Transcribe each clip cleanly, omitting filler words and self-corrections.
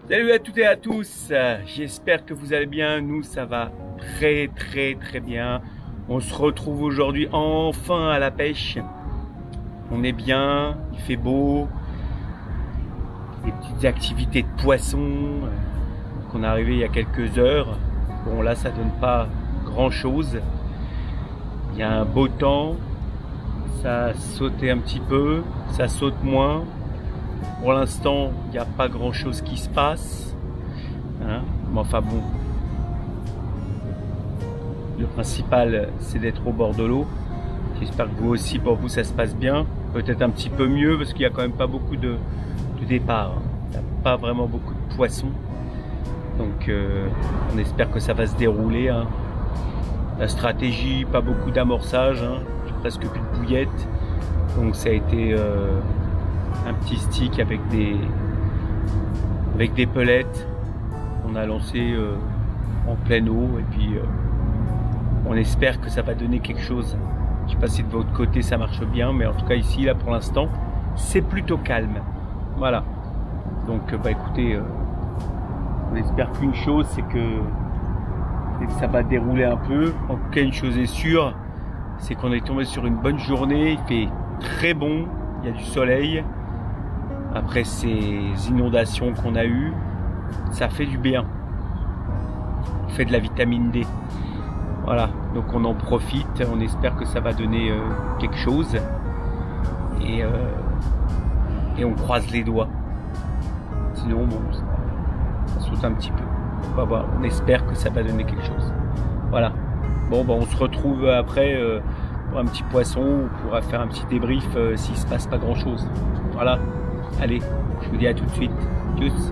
Salut à toutes et à tous, j'espère que vous allez bien, nous ça va très bien. On se retrouve aujourd'hui enfin à la pêche. On est bien, il fait beau, des petites activités de poisson qu'on est arrivé il y a quelques heures. Bon là ça donne pas grand chose, il y a un beau temps, ça a sauté un petit peu, ça saute moins. Pour l'instant, il n'y a pas grand chose qui se passe, hein. Mais enfin bon, le principal c'est d'être au bord de l'eau. J'espère que vous aussi, pour vous, ça se passe bien. Peut-être un petit peu mieux parce qu'il n'y a quand même pas beaucoup de départ. Il n'y a pas vraiment beaucoup de poissons. Donc on espère que ça va se dérouler, hein. La stratégie, pas beaucoup d'amorçage, hein. J'ai presque plus de bouillettes. Donc ça a été un petit stick avec des pelettes. On a lancé en pleine eau et puis on espère que ça va donner quelque chose. Je sais pas si de votre côté ça marche bien, mais en tout cas ici là pour l'instant c'est plutôt calme. Voilà. Donc bah écoutez, on espère qu'une chose c'est que ça va dérouler un peu. En tout cas une chose est sûre, c'est qu'on est tombé sur une bonne journée. Il fait très bon, il y a du soleil. Après ces inondations qu'on a eues, ça fait du bien. On fait de la vitamine D. Voilà, donc on en profite, on espère que ça va donner quelque chose. Et on croise les doigts. Sinon, bon, ça saute un petit peu. On va voir, on espère que ça va donner quelque chose. Voilà. Bon, bah, on se retrouve après pour un petit poisson. On pourra faire un petit débrief s'il se passe pas grand chose. Voilà. Allez, je vous dis à tout de suite. Tchuss.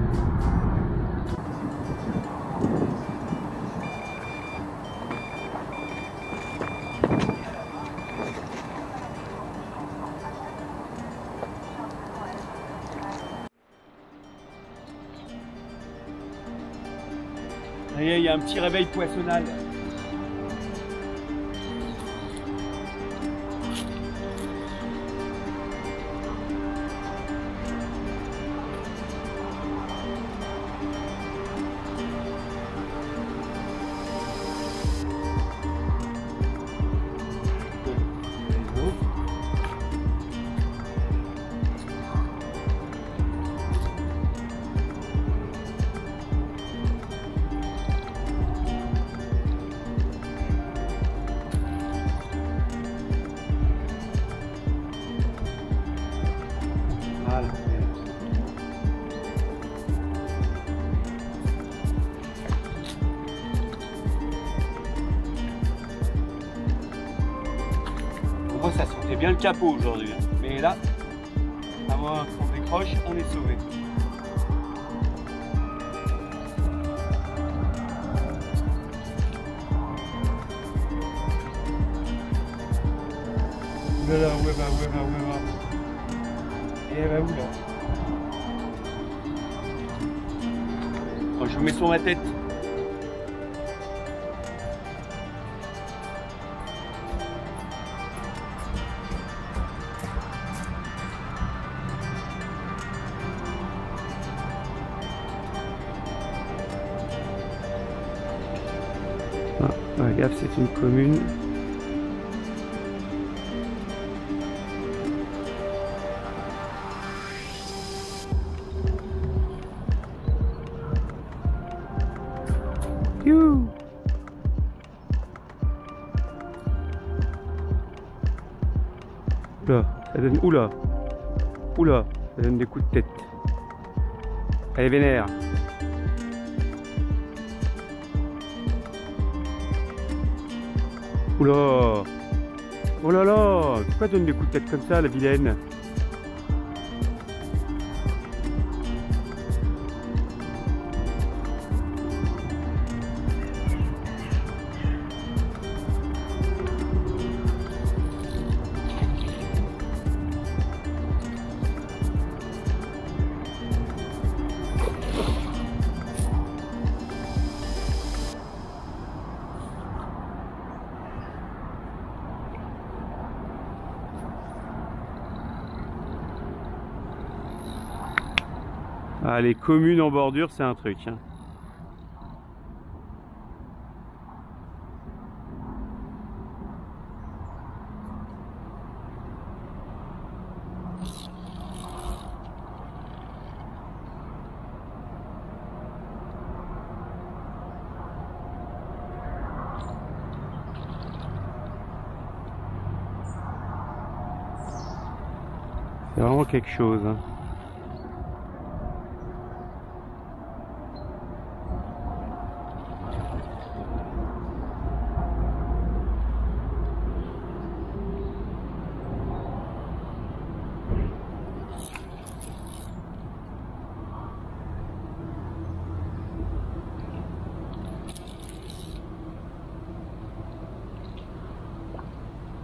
Il y a un petit réveil poissonnal. Voilà. Pour moi, ça sentait bien le capot aujourd'hui. Mais là, à moins qu'on décroche, on est sauvé. Oulala, ouais, bah. Et bah où là? Oh, je vous mets sur ma tête. Ah, gaffe, c'est une commune. You. Oula, ça donne. Oula, ça donne des coups de tête. Elle est vénère. Oula. Oh là là, pourquoi elle donne des coups de tête comme ça, la vilaine? Ah, les communes en bordure, c'est un truc. Hein. C'est vraiment quelque chose. Hein.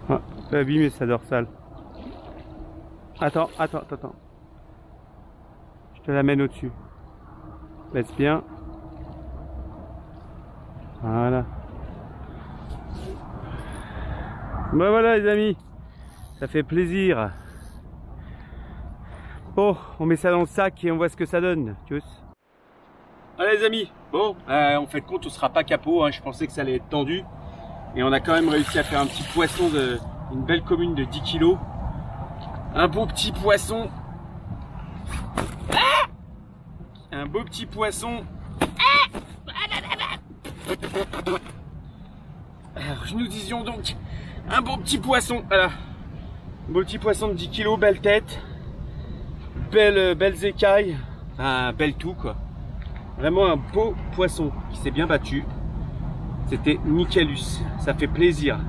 Ah, on peut abîmer sa dorsale. Attends. Je te l'amène au-dessus. Laisse bien. Voilà. Ben voilà les amis. Ça fait plaisir. Bon, on met ça dans le sac et on voit ce que ça donne. Tchuss. Allez les amis, bon, en fait compte on sera pas capot, hein. Je pensais que ça allait être tendu. Et on a quand même réussi à faire un petit poisson une belle commune de 10 kg. Un beau petit poisson. Un beau petit poisson. Alors nous disions donc un beau petit poisson. Voilà. Un beau petit poisson de 10 kg, belle tête. Belles écailles. Enfin, belle tout quoi. Vraiment un beau poisson qui s'est bien battu. C'était nickelus. Ça fait plaisir.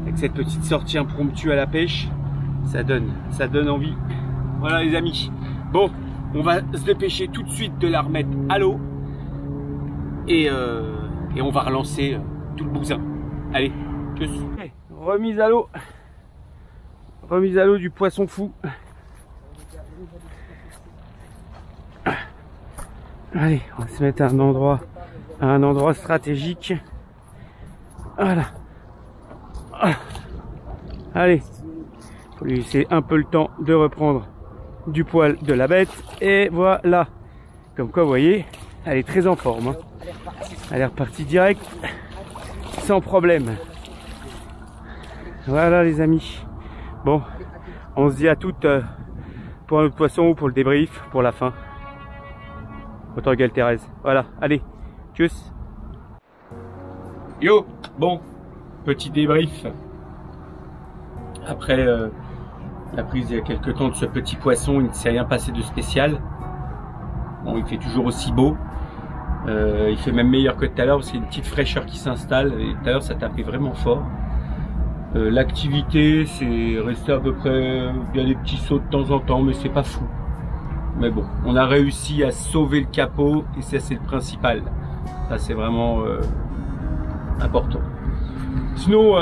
Avec cette petite sortie impromptue à la pêche. Ça donne envie. Voilà les amis. Bon, on va se dépêcher tout de suite de la remettre à l'eau. Et on va relancer tout le bousin. Allez, tchuss. Remise à l'eau. Remise à l'eau du poisson fou. Allez, on va se mettre à un endroit stratégique. Voilà. Allez. Faut lui laisser un peu le temps de reprendre du poil de la bête. Et voilà. Comme quoi, vous voyez, elle est très en forme. Hein. Elle est repartie direct, sans problème. Voilà les amis. Bon, on se dit à toutes pour un autre poisson ou pour le débrief, pour la fin. Autant gueule Thérèse. Voilà, allez, tchuss. Yo, bon, petit débrief. Après la prise il y a quelques temps de ce petit poisson, il ne s'est rien passé de spécial. Bon, il fait toujours aussi beau. Il fait même meilleur que tout à l'heure parce qu'il y a une petite fraîcheur qui s'installe. Et tout à l'heure, ça tapait vraiment fort. L'activité, c'est resté à peu près. Il y a des petits sauts de temps en temps, mais c'est pas fou. Mais bon, on a réussi à sauver le capot et ça, c'est le principal. Ça, c'est vraiment important. Sinon,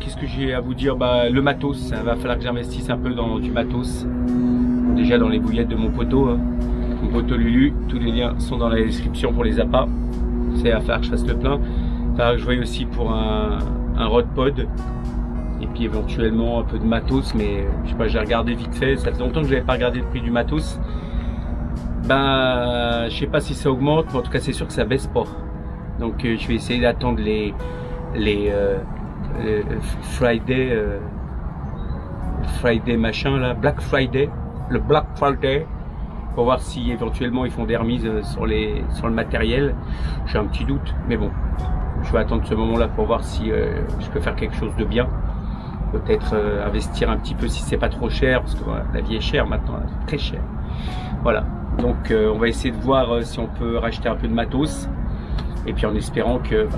qu'est-ce que j'ai à vous dire? Le matos, ça va falloir que j'investisse un peu dans du matos. Déjà dans les bouillettes de mon poteau, hein. Mon poteau Lulu, tous les liens sont dans la description pour les appâts. C'est à faire que je fasse le plein. Il va falloir que je voie aussi pour un rod pod. Et puis éventuellement un peu de matos, mais je sais pas, j'ai regardé vite fait. Ça fait longtemps que je n'avais pas regardé le prix du matos. Je sais pas si ça augmente, mais en tout cas c'est sûr que ça baisse pas. Donc je vais essayer d'attendre les Friday machin là, Black Friday, le Black Friday, pour voir si éventuellement ils font des remises sur le matériel. J'ai un petit doute, mais bon, je vais attendre ce moment là pour voir si je peux faire quelque chose de bien. Peut-être investir un petit peu si c'est pas trop cher, parce que voilà, la vie est chère maintenant, très chère. Voilà, donc on va essayer de voir si on peut racheter un peu de matos, et puis en espérant que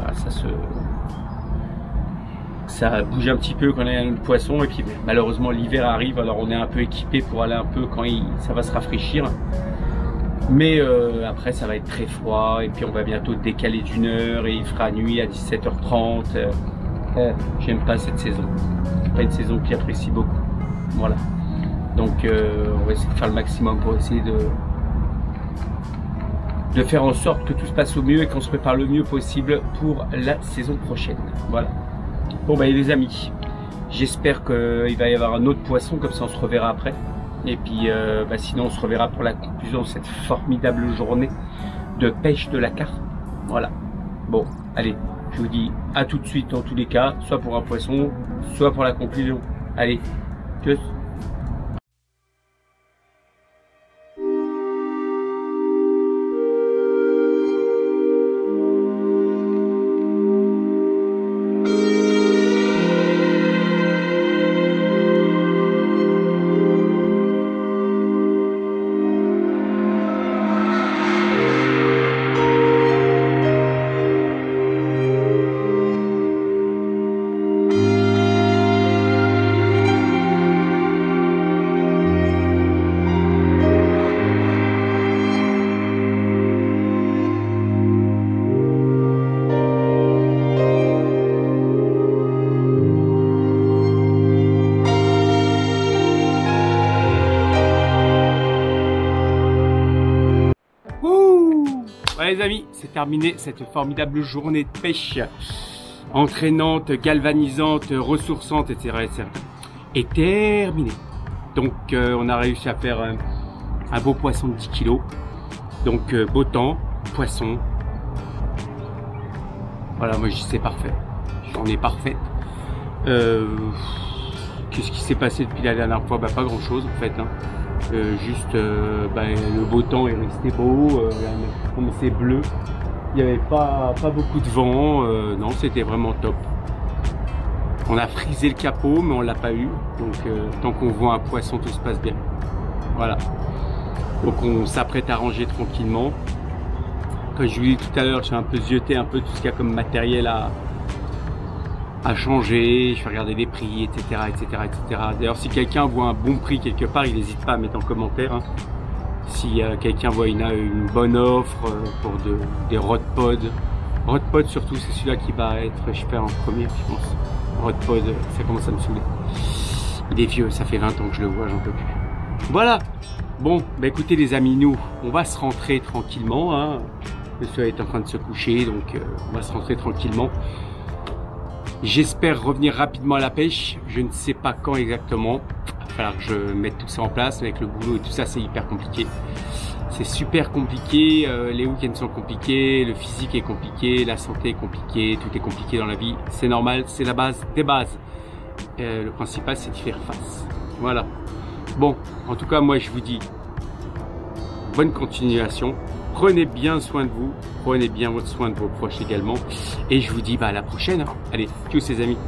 ça bouge un petit peu quand on a un poisson. Et puis malheureusement l'hiver arrive, alors on est un peu équipé pour aller un peu quand ça va se rafraîchir. Mais après ça va être très froid, et puis on va bientôt décaler d'1 heure et il fera nuit à 17h30. J'aime pas cette saison, c'est pas une saison que j'apprécie beaucoup. Voilà, donc on va essayer de faire le maximum pour essayer de faire en sorte que tout se passe au mieux et qu'on se prépare le mieux possible pour la saison prochaine. Voilà. Bon les amis, j'espère qu'il va y avoir un autre poisson, comme ça on se reverra après. Et puis sinon on se reverra pour la conclusion de cette formidable journée de pêche de la carpe. Voilà. Bon, allez, je vous dis à tout de suite dans tous les cas, soit pour un poisson, soit pour la conclusion. Allez, tchuss. Voilà les amis, c'est terminé cette formidable journée de pêche entraînante, galvanisante, ressourçante, etc. est terminée. Donc on a réussi à faire un beau poisson de 10 kg. Donc beau temps, poisson. Voilà, moi je dis c'est parfait. Journée parfaite. Qu'est-ce qui s'est passé depuis la dernière fois? Bah pas grand chose en fait. Hein. Juste le beau temps est resté beau, comme c'est bleu, il n'y avait pas beaucoup de vent, non c'était vraiment top. On a frisé le capot mais on l'a pas eu, donc tant qu'on voit un poisson tout se passe bien. Voilà, donc on s'apprête à ranger tranquillement. Comme je vous dis tout à l'heure, j'ai un peu zioté un peu tout ce qu'il y a comme matériel à changer, je vais regarder les prix, etc. D'ailleurs, si quelqu'un voit un bon prix quelque part, il n'hésite pas à mettre en commentaire. Hein. Si quelqu'un voit une bonne offre pour des Rodpod. Rodpod surtout, c'est celui-là qui va être cher en premier, je pense. Rodpod, ça commence à me saouler. Il est vieux, ça fait 20 ans que je le vois, j'en peux plus. Voilà. Bon, bah écoutez les amis, nous, on va se rentrer tranquillement. Hein. Le soleil est en train de se coucher, donc on va se rentrer tranquillement. J'espère revenir rapidement à la pêche, je ne sais pas quand exactement, il va falloir que je mette tout ça en place, avec le boulot et tout ça c'est hyper compliqué. C'est super compliqué, les week-ends sont compliqués, le physique est compliqué, la santé est compliquée, tout est compliqué dans la vie, c'est normal, c'est la base des bases. Le principal c'est de faire face, voilà. Bon, en tout cas moi je vous dis, bonne continuation. Prenez bien soin de vous, prenez bien soin de vos proches également. Et je vous dis à la prochaine. Allez, tchuss les amis.